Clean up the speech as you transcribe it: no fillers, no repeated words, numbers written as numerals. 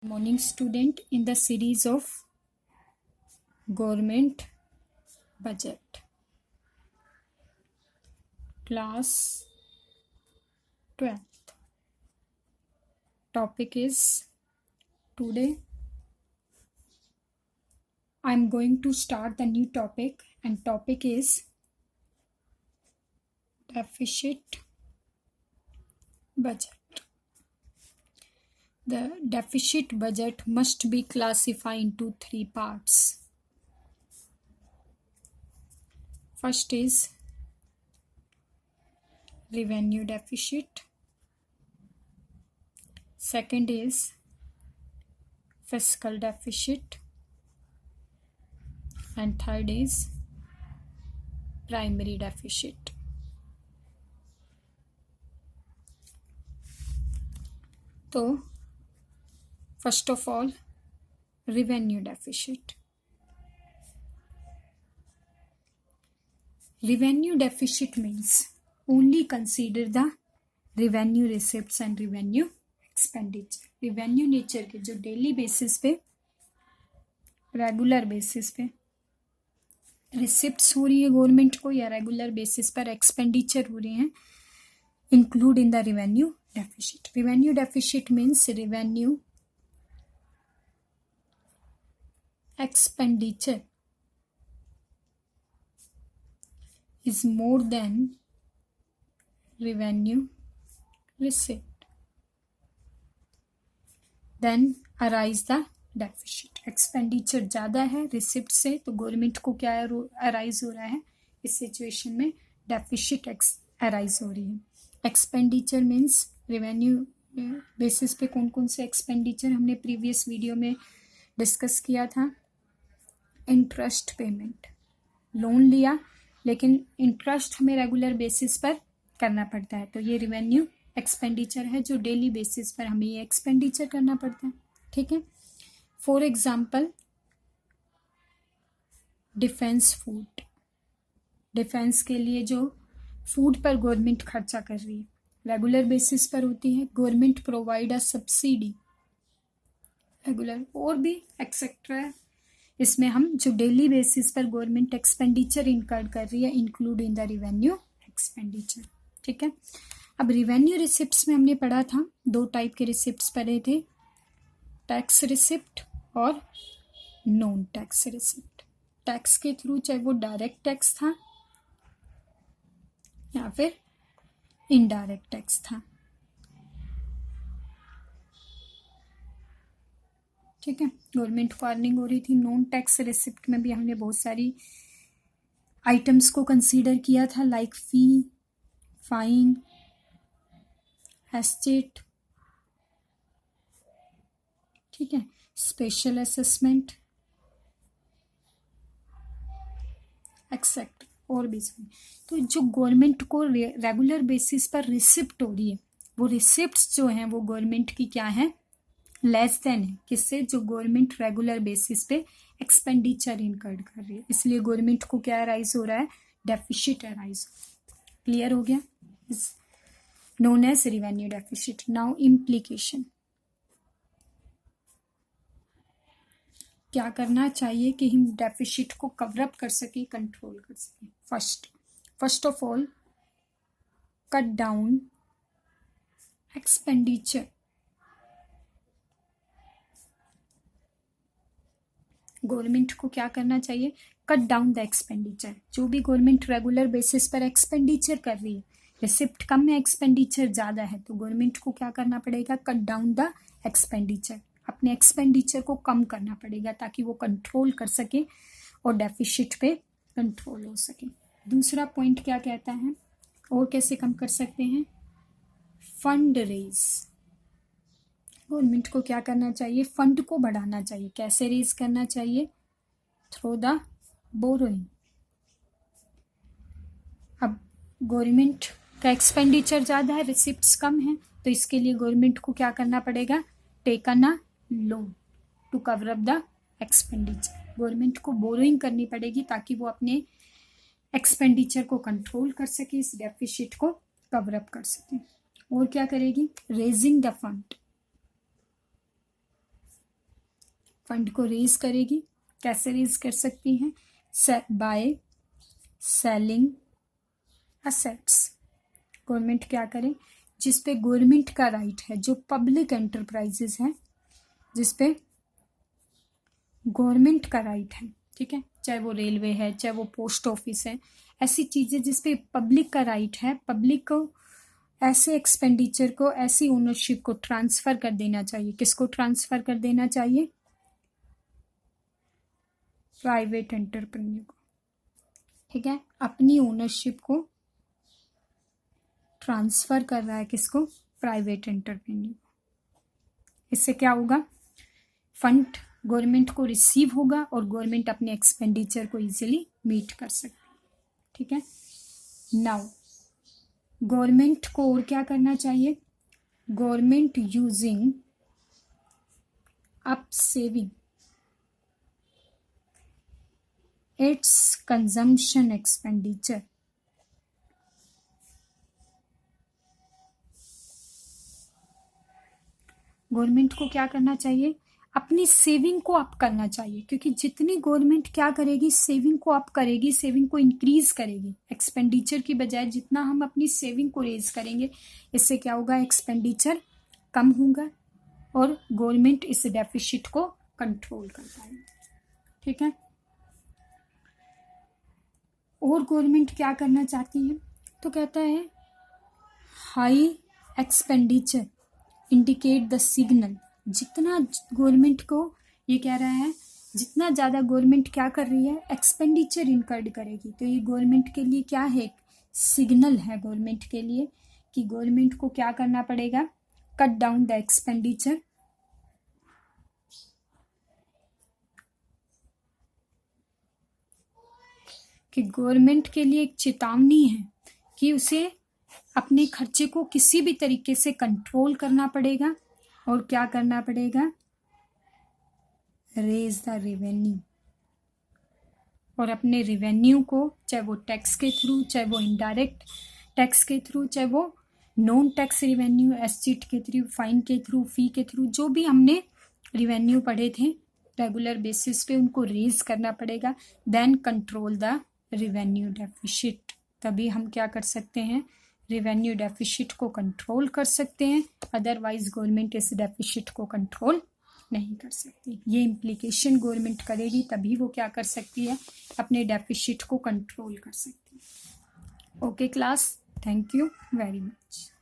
Morning student in the series of government budget, class 12th. Topic is, today I'm going to start the new topic, and topic is deficit budget. The deficit budget must be classified into three parts. First is revenue deficit. Second is fiscal deficit. And third is primary deficit. तो first of all, revenue deficit. Revenue deficit means only consider the revenue receipts and revenue expenditure. Revenue nature के जो daily basis पे, regular basis पे receipts हो रही है government को या regular basis पर expenditure हो रही हैं, include in the revenue deficit. Revenue deficit means revenue expenditure is more than revenue receipt. Then arise the deficit. Expenditure ज़्यादा है रिसिप्ट से, तो गवर्नमेंट को क्या अराइज हो रहा है इस सिचुएशन में? डेफिसिट अराइज हो रही है. एक्सपेंडिचर मीन्स रेवेन्यू बेसिस पे कौन कौन से एक्सपेंडिचर हमने प्रीवियस वीडियो में डिस्कस किया था. इंटरेस्ट पेमेंट, लोन लिया लेकिन इंटरेस्ट हमें रेगुलर बेसिस पर करना पड़ता है, तो ये रेवेन्यू एक्सपेंडिचर है जो डेली बेसिस पर हमें ये एक्सपेंडिचर करना पड़ता है. ठीक है. For example defence food, defence के लिए जो फूड पर गवर्नमेंट खर्चा कर रही है रेगुलर बेसिस पर होती है. Government provide a subsidy regular, और भी एक्सेट्रा. इसमें हम जो डेली बेसिस पर गवर्नमेंट एक्सपेंडिचर इनकर कर रही है include in the revenue expenditure. ठीक है. अब रिवेन्यू रिसिप्ट्स में हमने पढ़ा था, दो टाइप के रिसिप्ट्स पढ़े थे, टैक्स रिसिप्ट और नॉन टैक्स रिसिप्ट. टैक्स के थ्रू चाहे वो डायरेक्ट टैक्स था या फिर इनडायरेक्ट टैक्स था. ठीक है. गवर्नमेंट को अर्निंग हो रही थी. नॉन टैक्स रिसिप्ट में भी हमने बहुत सारी आइटम्स को कंसीडर किया था, लाइक फी, फाइन, एस्टेट. ठीक है. स्पेशल असेसमेंट एक्सेप्ट और भी सभी. तो जो गवर्नमेंट को रेगुलर बेसिस पर रिसिप्ट हो रही है, वो रिसिप्ट्स जो हैं वो गवर्नमेंट की क्या है? लेस देन है. किससे? जो गवर्नमेंट रेगुलर बेसिस पे एक्सपेंडिचर इनकर कर रही है. इसलिए गवर्नमेंट को क्या अराइज हो रहा है? Deficit arise. क्लियर हो गया? Is known as revenue deficit. Now implication. क्या करना चाहिए कि हम डेफिसिट को कवर अप कर सके, कंट्रोल कर सके? First of all cut down expenditure. Government को क्या करना चाहिए? Cut down the expenditure. जो भी गवर्नमेंट रेगुलर बेसिस पर एक्सपेंडिचर कर रही है, रिसिप्ट कम है, एक्सपेंडिचर ज़्यादा है, तो गवर्नमेंट को क्या करना पड़ेगा? Cut down the expenditure. अपने एक्सपेंडिचर को कम करना पड़ेगा ताकि वो कंट्रोल कर सके और डेफिसिट पे कंट्रोल हो सके. दूसरा पॉइंट क्या कहता है और कैसे कम कर सकते हैं? Fund raise. गवर्नमेंट को क्या करना चाहिए? फंड को बढ़ाना चाहिए. कैसे रेज करना चाहिए? Through the borrowing. अब गवर्नमेंट का एक्सपेंडिचर ज़्यादा है, रिसिप्ट्स कम है, तो इसके लिए गवर्नमेंट को क्या करना पड़ेगा? Taken a loan to cover up the expenditure. Government को बोरोइंग करनी पड़ेगी ताकि वो अपने एक्सपेंडिचर को कंट्रोल कर सके, इस डेफिसिट को कवर अप कर सके. और क्या करेगी? Raising the fund. फंड को रेज करेगी। कैसे रेज कर सकती हैं? By selling assets. गवर्नमेंट क्या करे? जिस पे गवर्नमेंट का राइट है, जो पब्लिक एंटरप्राइजेस हैं जिस पे गवर्नमेंट का राइट है, ठीक है, चाहे वो रेलवे है, चाहे वो पोस्ट ऑफिस है, ऐसी चीज़ें जिस पे पब्लिक का राइट है, पब्लिक को ऐसे एक्सपेंडिचर को, ऐसी ओनरशिप को ट्रांसफ़र कर देना चाहिए। किसको ट्रांसफ़र कर देना चाहिए? प्राइवेट एंटरप्रेन्योर को, ठीक है, अपनी ओनरशिप को ट्रांसफ़र कर रहा है किसको? Private entrepreneur. इससे क्या होगा? फंड गवर्नमेंट को रिसीव होगा और गवर्नमेंट अपने एक्सपेंडिचर को इजीली मीट कर सकती है, ठीक है। नाउ गवर्नमेंट को और क्या करना चाहिए? Government using up saving it's consumption expenditure. Government को क्या करना चाहिए? अपनी सेविंग को अप करना चाहिए, क्योंकि जितनी गवर्नमेंट क्या करेगी? सेविंग को अप करेगी, सेविंग को इंक्रीज करेगी। एक्सपेंडिचर की बजाय जितना हम अपनी सेविंग को रेज करेंगे, इससे क्या होगा? एक्सपेंडिचर कम होगा और गवर्नमेंट इस डेफिसिट को कंट्रोल कर पाएगी, ठीक है। और गवर्नमेंट क्या करना चाहती है? तो कहता है high expenditure indicate the signal. जितना गवर्नमेंट को ये कह रहा है, जितना ज़्यादा गवर्नमेंट क्या कर रही है? एक्सपेंडिचर इनकर्ड करेगी, तो ये गवर्नमेंट के लिए क्या है? सिग्नल है गवर्नमेंट के लिए कि गवर्नमेंट को क्या करना पड़ेगा? Cut down the expenditure. कि गवर्नमेंट के लिए एक चेतावनी है कि उसे अपने खर्चे को किसी भी तरीके से कंट्रोल करना पड़ेगा और क्या करना पड़ेगा? Raise the revenue. और अपने रेवेन्यू को, चाहे वो टैक्स के थ्रू, चाहे वो इनडायरेक्ट टैक्स के थ्रू, चाहे वो नॉन टैक्स रेवेन्यू, एससीट के थ्रू, फाइन के थ्रू, फी के थ्रू, जो भी हमने रेवेन्यू पढ़े थे रेगुलर बेसिस पे, उनको रेज करना पड़ेगा। Then control the revenue deficit. तभी हम क्या कर सकते हैं? रेवेन्यू डेफिसिट को कंट्रोल कर सकते हैं, अदरवाइज गवर्नमेंट इस डेफिसिट को कंट्रोल नहीं कर सकती। ये इम्प्लीकेशन गवर्नमेंट करेगी, तभी वो क्या कर सकती है? अपने डेफिसिट को कंट्रोल कर सकती है। Okay class, thank you very much.